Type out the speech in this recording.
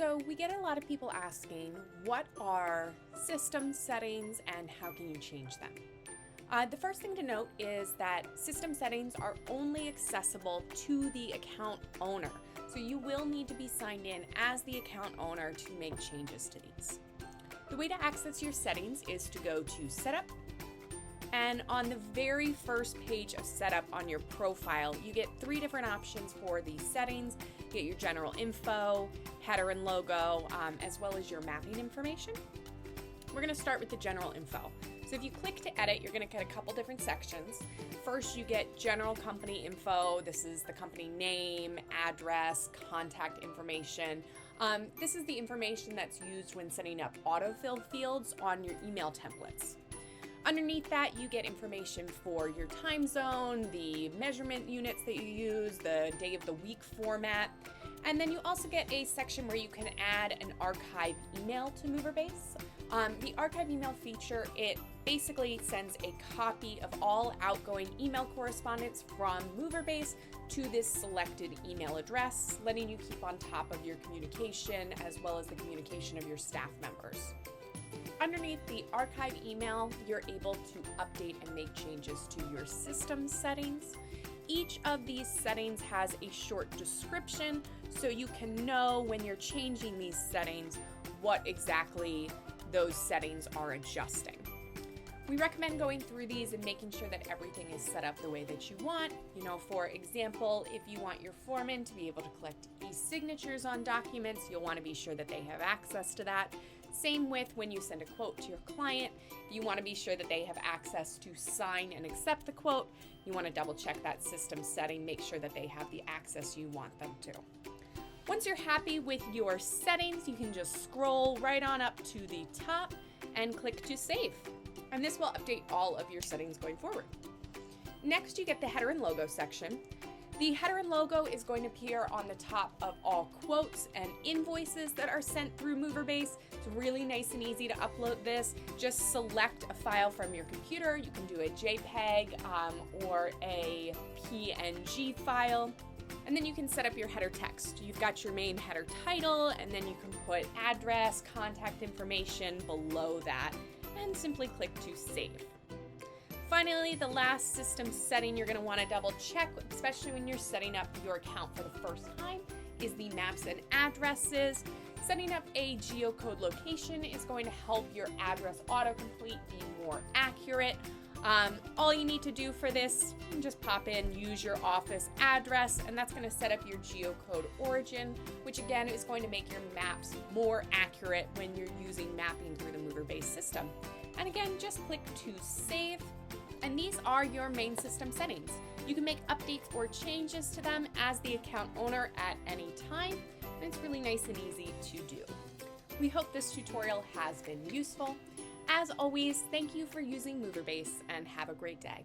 So we get a lot of people asking, what are system settings and how can you change them? The first thing to note is that system settings are only accessible to the account owner. So you will need to be signed in as the account owner to make changes to these. The way to access your settings is to go to Setup, and on the very first page of Setup on your profile, you get three different options for these settings. You get your general info, header and logo, as well as your mapping information. We're going to start with the general info. So if you click to edit, you're going to get a couple different sections. First, you get general company info. This is the company name, address, contact information. This is the information that's used when setting up autofill fields on your email templates. Underneath that, you get information for your time zone, the measurement units that you use, the day of the week format, and then you also get a section where you can add an archive email to Moverbase. The archive email feature, it basically sends a copy of all outgoing email correspondence from Moverbase to this selected email address, letting you keep on top of your communication as well as the communication of your staff members. Underneath the archive email, you're able to update and make changes to your system settings. Each of these settings has a short description, so you can know when you're changing these settings what exactly those settings are adjusting. We recommend going through these and making sure that everything is set up the way that you want. For example, if you want your foreman to be able to collect e-signatures on documents, you'll want to be sure that they have access to that. Same with when you send a quote to your client, you want to be sure that they have access to sign and accept the quote. You want to double check that system setting, make sure that they have the access you want them to. Once you're happy with your settings, you can just scroll right on up to the top and click to save. And this will update all of your settings going forward. Next, you get the header and logo section. The header and logo is going to appear on the top of all quotes and invoices that are sent through Moverbase. It's really nice and easy to upload this. Just select a file from your computer. You can do a JPEG or a PNG file. And then you can set up your header text. You've got your main header title, and then you can put address, contact information below that, and simply click to save. Finally, the last system setting you're going to want to double check, especially when you're setting up your account for the first time, is the maps and addresses. Setting up a geocode location is going to help your address autocomplete be more accurate. All you need to do for this, you can just pop in, use your office address, and that's going to set up your geocode origin, which again is going to make your maps more accurate when you're using mapping through the Moverbase system. And again, just click to save. And these are your main system settings. You can make updates or changes to them as the account owner at any time, and it's really nice and easy to do. We hope this tutorial has been useful. As always, thank you for using Moverbase and have a great day.